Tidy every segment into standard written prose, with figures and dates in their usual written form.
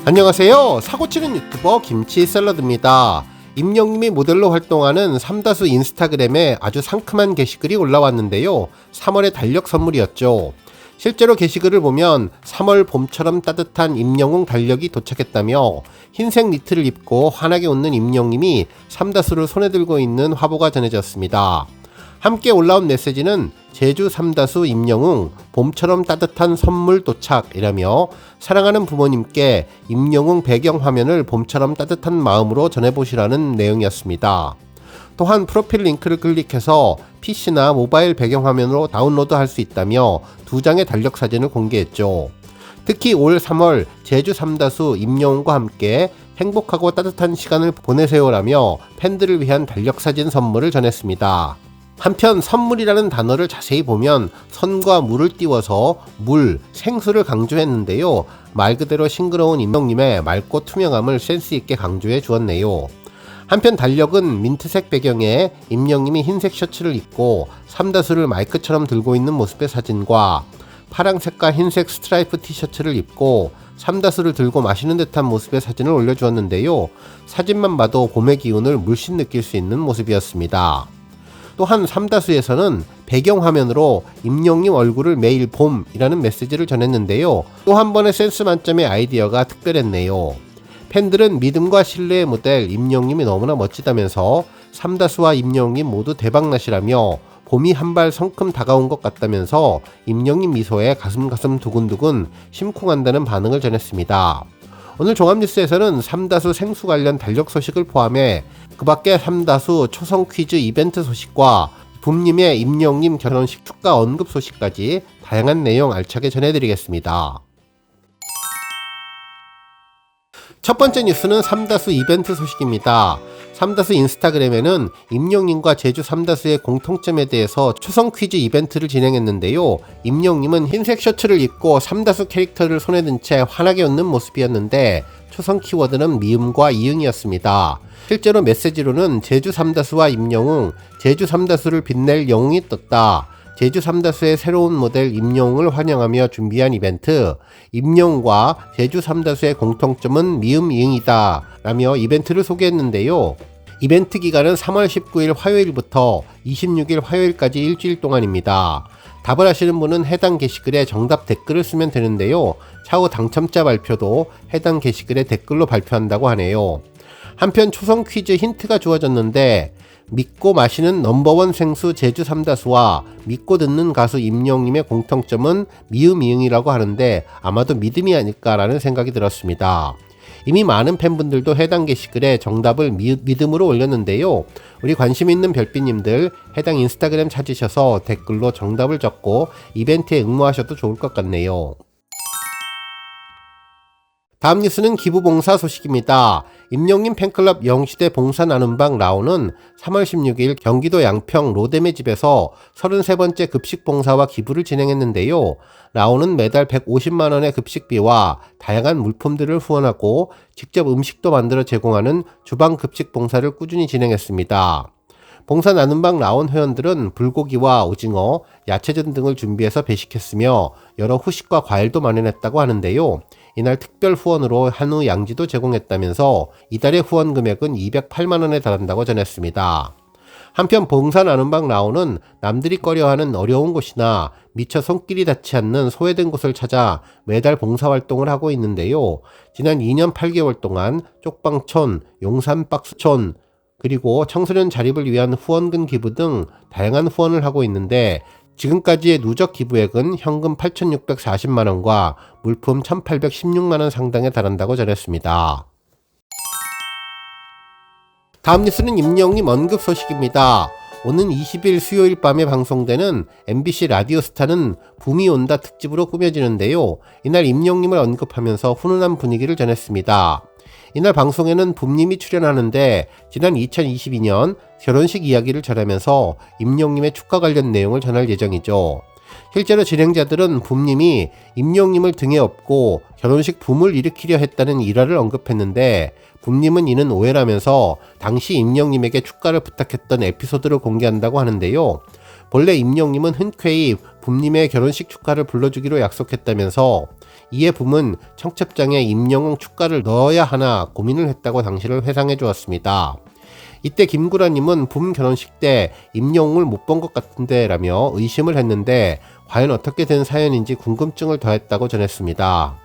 안녕하세요. 사고치는 유튜버 김치샐러드입니다. 임영님이 모델로 활동하는 삼다수 인스타그램에 아주 상큼한 게시글이 올라왔는데요. 3월의 달력 선물이었죠. 실제로 게시글을 보면 3월 봄처럼 따뜻한 임영웅 달력이 도착했다며 흰색 니트를 입고 환하게 웃는 임영님이 삼다수를 손에 들고 있는 화보가 전해졌습니다. 함께 올라온 메시지는 제주 삼다수 임영웅 봄처럼 따뜻한 선물 도착이라며 사랑하는 부모님께 임영웅 배경 화면을 봄처럼 따뜻한 마음으로 전해보시라는 내용이었습니다. 또한 프로필 링크를 클릭해서 PC나 모바일 배경 화면으로 다운로드할 수 있다며 2장의 달력 사진을 공개했죠. 특히 올 3월 제주 삼다수 임영웅과 함께 행복하고 따뜻한 시간을 보내세요라며 팬들을 위한 달력 사진 선물을 전했습니다. 한편 선물이라는 단어를 자세히 보면 선과 물을 띄워서 물, 생수를 강조했는데요. 말 그대로 싱그러운 임영님의 맑고 투명함을 센스있게 강조해 주었네요. 한편 달력은 민트색 배경에 임영님이 흰색 셔츠를 입고 삼다수를 마이크처럼 들고 있는 모습의 사진과 파랑색과 흰색 스트라이프 티셔츠를 입고 삼다수를 들고 마시는 듯한 모습의 사진을 올려주었는데요. 사진만 봐도 봄의 기운을 물씬 느낄 수 있는 모습이었습니다. 또한 삼다수에서는 배경화면으로 임영님 얼굴을 매일 봄이라는 메시지를 전했는데요. 또 한 번의 센스 만점의 아이디어가 특별했네요. 팬들은 믿음과 신뢰의 모델 임영님이 너무나 멋지다면서 삼다수와 임영님 모두 대박나시라며 봄이 한 발 성큼 다가온 것 같다면서 임영님 미소에 가슴 두근두근 심쿵한다는 반응을 전했습니다. 오늘 종합뉴스에서는 삼다수 생수 관련 달력 소식을 포함해 그 밖에 삼다수 초성 퀴즈 이벤트 소식과 붐님의 임영님 결혼식 축가 언급 소식까지 다양한 내용 알차게 전해드리겠습니다. 첫 번째 뉴스는 삼다수 이벤트 소식입니다. 삼다수 인스타그램에는 임영님과 제주 삼다수의 공통점에 대해서 초성 퀴즈 이벤트를 진행했는데요. 임영님은 흰색 셔츠를 입고 삼다수 캐릭터를 손에 든 채 환하게 웃는 모습이었는데 초성 키워드는 미음과 이응이었습니다. 실제로 메시지로는 제주 삼다수와 임영웅, 제주 삼다수를 빛낼 영웅이 떴다. 제주 삼다수의 새로운 모델 임영웅을 환영하며 준비한 이벤트, 임영웅과 제주 삼다수의 공통점은 미음, 이응이다 라며 이벤트를 소개했는데요. 이벤트 기간은 3월 19일 화요일부터 26일 화요일까지 일주일 동안입니다. 답을 아시는 분은 해당 게시글에 정답 댓글을 쓰면 되는데요. 차후 당첨자 발표도 해당 게시글에 댓글로 발표한다고 하네요. 한편 초성 퀴즈 힌트가 주어졌는데 믿고 마시는 넘버원 생수 제주 삼다수와 믿고 듣는 가수 임영웅님의 공통점은 미음, 이응이라고 하는데 아마도 믿음이 아닐까라는 생각이 들었습니다. 이미 많은 팬분들도 해당 게시글에 정답을 믿음으로 올렸는데요. 우리 관심 있는 별빛님들 해당 인스타그램 찾으셔서 댓글로 정답을 적고 이벤트에 응모하셔도 좋을 것 같네요. 다음 뉴스는 기부봉사 소식입니다. 임영님 팬클럽 영시대 봉사 나눔방 라온은 3월 16일 경기도 양평 로뎀의 집에서 33번째 급식 봉사와 기부를 진행했는데요. 라온은 매달 150만원의 급식비와 다양한 물품들을 후원하고 직접 음식도 만들어 제공하는 주방 급식 봉사를 꾸준히 진행했습니다. 봉사 나눔방 라온 회원들은 불고기와 오징어, 야채전 등을 준비해서 배식했으며 여러 후식과 과일도 마련했다고 하는데요. 이날 특별 후원으로 한우 양지도 제공했다면서 이달의 후원 금액은 208만원에 달한다고 전했습니다. 한편 봉사 나눔방 라온은 남들이 꺼려하는 어려운 곳이나 미처 손길이 닿지 않는 소외된 곳을 찾아 매달 봉사활동을 하고 있는데요. 지난 2년 8개월 동안 쪽방촌, 용산박스촌, 그리고 청소년 자립을 위한 후원금 기부 등 다양한 후원을 하고 있는데 지금까지의 누적 기부액은 현금 8,640만원과 물품 1,816만원 상당에 달한다고 전했습니다. 다음 뉴스는 임영웅님 언급 소식입니다. 오는 20일 수요일 밤에 방송되는 MBC 라디오스타는 붐이 온다 특집으로 꾸며지는데요. 이날 임영웅님을 언급하면서 훈훈한 분위기를 전했습니다. 이날 방송에는 붐님이 출연하는데 지난 2022년 결혼식 이야기를 전하면서 임영웅님의 축가 관련 내용을 전할 예정이죠. 실제로 진행자들은 붐님이 임영웅님을 등에 업고 결혼식 붐을 일으키려 했다는 일화를 언급했는데 붐님은 이는 오해라면서 당시 임영웅님에게 축가를 부탁했던 에피소드를 공개한다고 하는데요. 본래 임영님은 흔쾌히 붐님의 결혼식 축가를 불러주기로 약속했다면서 이에 붐은 청첩장에 임영웅 축가를 넣어야 하나 고민을 했다고 당시를 회상해 주었습니다. 이때 김구라님은 붐 결혼식 때 임영웅을 못 본 것 같은데 라며 의심을 했는데 과연 어떻게 된 사연인지 궁금증을 더했다고 전했습니다.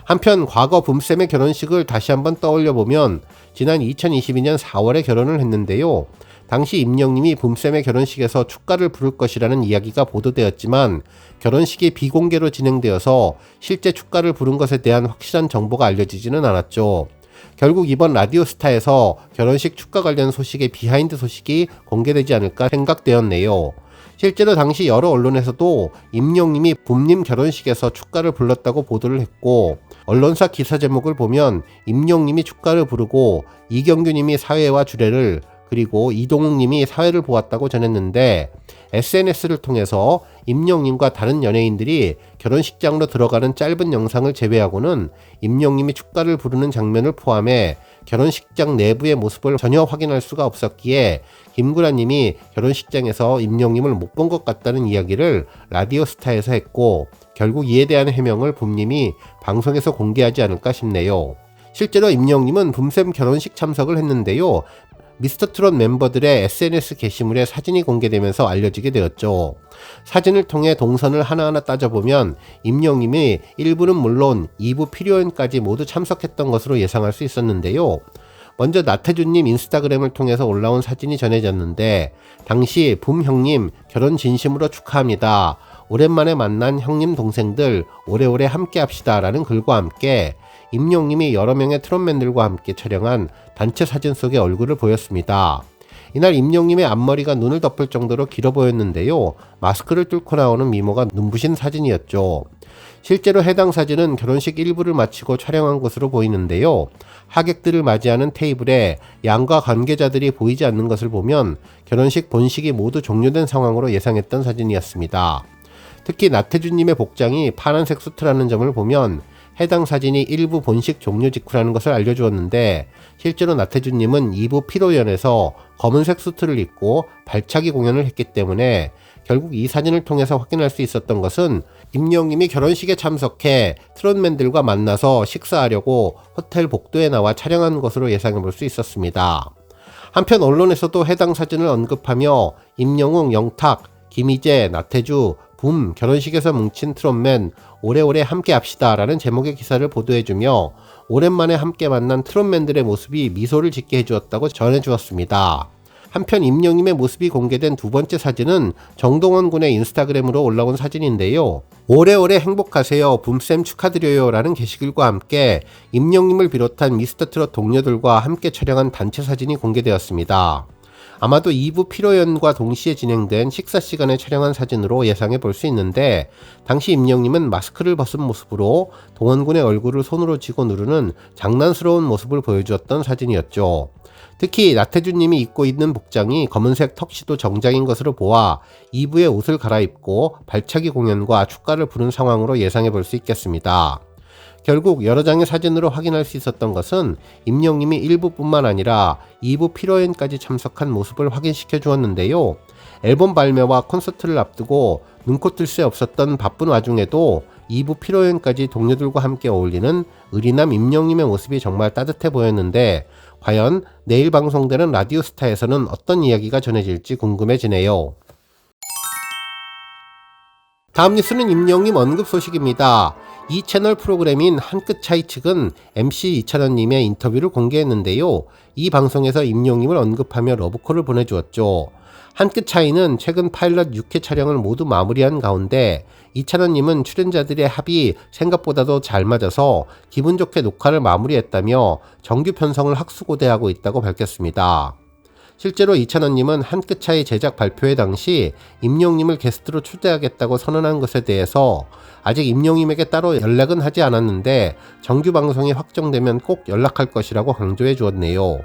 한편 과거 붐쌤의 결혼식을 다시 한번 떠올려보면 지난 2022년 4월에 결혼을 했는데요. 당시 임영님이 붐쌤의 결혼식에서 축가를 부를 것이라는 이야기가 보도되었지만 결혼식이 비공개로 진행되어서 실제 축가를 부른 것에 대한 확실한 정보가 알려지지는 않았죠. 결국 이번 라디오스타에서 결혼식 축가 관련 소식의 비하인드 소식이 공개되지 않을까 생각되었네요. 실제로 당시 여러 언론에서도 임영님이 붐님 결혼식에서 축가를 불렀다고 보도를 했고 언론사 기사 제목을 보면 임영님이 축가를 부르고 이경규님이 사회와 주례를 그리고 이동욱님이 사회를 보았다고 전했는데 SNS를 통해서 임영님과 다른 연예인들이 결혼식장으로 들어가는 짧은 영상을 제외하고는 임영님이 축가를 부르는 장면을 포함해 결혼식장 내부의 모습을 전혀 확인할 수가 없었기에 김구라님이 결혼식장에서 임영님을 못 본 것 같다는 이야기를 라디오스타에서 했고 결국 이에 대한 해명을 붐님이 방송에서 공개하지 않을까 싶네요. 실제로 임영님은 붐쌤 결혼식 참석을 했는데요. 미스터트롯 멤버들의 SNS 게시물에 사진이 공개되면서 알려지게 되었죠. 사진을 통해 동선을 하나하나 따져보면 임영님이 1부는 물론 2부 필요연까지 모두 참석했던 것으로 예상할 수 있었는데요. 먼저 나태주님 인스타그램을 통해서 올라온 사진이 전해졌는데 당시 붐 형님 결혼 진심으로 축하합니다. 오랜만에 만난 형님 동생들 오래오래 함께 합시다 라는 글과 함께 임영님이 여러 명의 트롯맨들과 함께 촬영한 단체 사진 속의 얼굴을 보였습니다. 이날 임영님의 앞머리가 눈을 덮을 정도로 길어 보였는데요. 마스크를 뚫고 나오는 미모가 눈부신 사진이었죠. 실제로 해당 사진은 결혼식 일부를 마치고 촬영한 것으로 보이는데요. 하객들을 맞이하는 테이블에 양가 관계자들이 보이지 않는 것을 보면 결혼식 본식이 모두 종료된 상황으로 예상했던 사진이었습니다. 특히 나태주님의 복장이 파란색 수트라는 점을 보면 해당 사진이 1부 본식 종료 직후라는 것을 알려주었는데 실제로 나태주님은 2부 피로연에서 검은색 수트를 입고 발차기 공연을 했기 때문에 결국 이 사진을 통해서 확인할 수 있었던 것은 임영님이 결혼식에 참석해 트롯맨들과 만나서 식사하려고 호텔 복도에 나와 촬영한 것으로 예상해 볼 수 있었습니다. 한편 언론에서도 해당 사진을 언급하며 임영웅, 영탁, 김희재, 나태주, 붐 결혼식에서 뭉친 트롯맨 오래오래 함께 합시다 라는 제목의 기사를 보도해주며 오랜만에 함께 만난 트롯맨들의 모습이 미소를 짓게 해주었다고 전해주었습니다. 한편 임영님의 모습이 공개된 두 번째 사진은 정동원 군의 인스타그램으로 올라온 사진인데요. 오래오래 행복하세요 붐쌤 축하드려요 라는 게시글과 함께 임영님을 비롯한 미스터트롯 동료들과 함께 촬영한 단체 사진이 공개되었습니다. 아마도 2부 피로연과 동시에 진행된 식사 시간에 촬영한 사진으로 예상해 볼 수 있는데 당시 임영님은 마스크를 벗은 모습으로 동원군의 얼굴을 손으로 쥐고 누르는 장난스러운 모습을 보여주었던 사진이었죠. 특히 나태주님이 입고 있는 복장이 검은색 턱시도 정장인 것으로 보아 2부의 옷을 갈아입고 발차기 공연과 축가를 부른 상황으로 예상해 볼 수 있겠습니다. 결국 여러 장의 사진으로 확인할 수 있었던 것은 임영님이 1부뿐만 아니라 2부 피로연까지 참석한 모습을 확인시켜 주었는데요. 앨범 발매와 콘서트를 앞두고 눈코 뜰 새 없었던 바쁜 와중에도 2부 피로연까지 동료들과 함께 어울리는 의리남 임영님의 모습이 정말 따뜻해 보였는데 과연 내일 방송되는 라디오스타에서는 어떤 이야기가 전해질지 궁금해지네요. 다음 뉴스는 임영님 언급 소식입니다. 이 채널 프로그램인 한 끗 차이 측은 MC 이찬원님의 인터뷰를 공개했는데요. 이 방송에서 임영님을 언급하며 러브콜을 보내주었죠. 한 끗 차이는 최근 파일럿 6회 촬영을 모두 마무리한 가운데 이찬원님은 출연자들의 합이 생각보다도 잘 맞아서 기분 좋게 녹화를 마무리했다며 정규 편성을 학수고대하고 있다고 밝혔습니다. 실제로 이찬원님은 한 끗 차이 제작 발표회 당시 임영님을 게스트로 초대하겠다고 선언한 것에 대해서 아직 임영님에게 따로 연락은 하지 않았는데 정규 방송이 확정되면 꼭 연락할 것이라고 강조해 주었네요.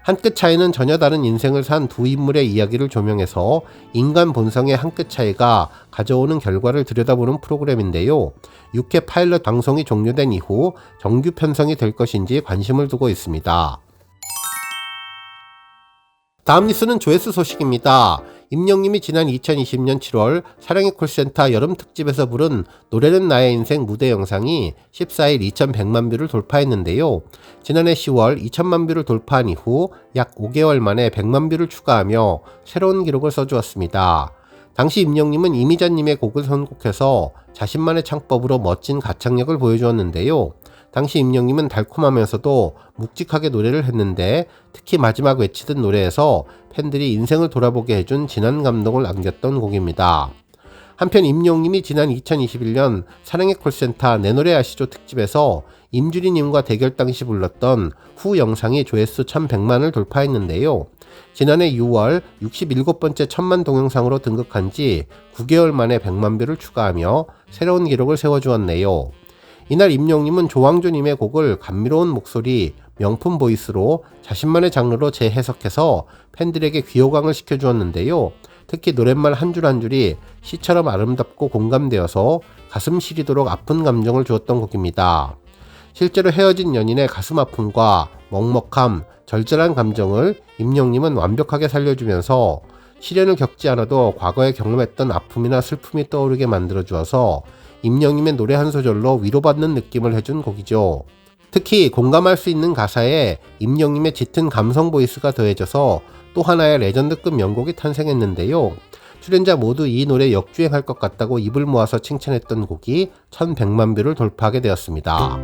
한 끗 차이는 전혀 다른 인생을 산 두 인물의 이야기를 조명해서 인간 본성의 한 끗 차이가 가져오는 결과를 들여다보는 프로그램인데요. 6회 파일럿 방송이 종료된 이후 정규 편성이 될 것인지 관심을 두고 있습니다. 다음 뉴스는 조회수 소식입니다. 임영님이 지난 2020년 7월 사랑의 콜센터 여름 특집에서 부른 노래는 나의 인생 무대 영상이 14일 2100만 뷰를 돌파했는데요. 지난해 10월 2000만 뷰를 돌파한 이후 약 5개월 만에 100만 뷰를 추가하며 새로운 기록을 써주었습니다. 당시 임영님은 이미자님의 곡을 선곡해서 자신만의 창법으로 멋진 가창력을 보여주었는데요. 당시 임영님은 달콤하면서도 묵직하게 노래를 했는데 특히 마지막 외치던 노래에서 팬들이 인생을 돌아보게 해준 진한 감동을 남겼던 곡입니다. 한편 임영님이 지난 2021년 사랑의 콜센터 내 노래 아시죠 특집에서 임주리님과 대결 당시 불렀던 후 영상이 조회수 1100만을 돌파했는데요. 지난해 6월 67번째 천만 동영상으로 등극한 지 9개월 만에 100만 뷰를 추가하며 새로운 기록을 세워주었네요. 이날 임영님은 조항조님의 곡을 감미로운 목소리, 명품 보이스로 자신만의 장르로 재해석해서 팬들에게 귀호강을 시켜주었는데요. 특히 노랫말 한 줄 한 줄이 시처럼 아름답고 공감되어서 가슴 시리도록 아픈 감정을 주었던 곡입니다. 실제로 헤어진 연인의 가슴 아픔과 먹먹함, 절절한 감정을 임영님은 완벽하게 살려주면서 시련을 겪지 않아도 과거에 경험했던 아픔이나 슬픔이 떠오르게 만들어주어서 임영님의 노래 한 소절로 위로받는 느낌을 해준 곡이죠. 특히 공감할 수 있는 가사에 임영님의 짙은 감성 보이스가 더해져서 또 하나의 레전드급 명곡이 탄생했는데요. 출연자 모두 이 노래 역주행할 것 같다고 입을 모아서 칭찬했던 곡이 1100만 뷰를 돌파하게 되었습니다.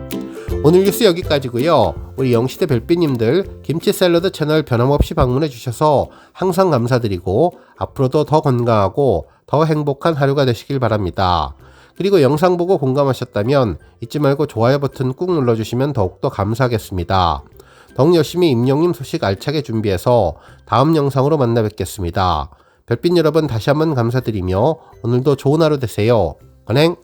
오늘 뉴스 여기까지고요. 우리 영시대 별빛님들 김치 샐러드 채널 변함없이 방문해 주셔서 항상 감사드리고 앞으로도 더 건강하고 더 행복한 하루가 되시길 바랍니다. 그리고 영상 보고 공감하셨다면 잊지 말고 좋아요 버튼 꾹 눌러주시면 더욱더 감사하겠습니다. 더욱 열심히 임영님 소식 알차게 준비해서 다음 영상으로 만나 뵙겠습니다. 별빛 여러분 다시 한번 감사드리며 오늘도 좋은 하루 되세요. 건행!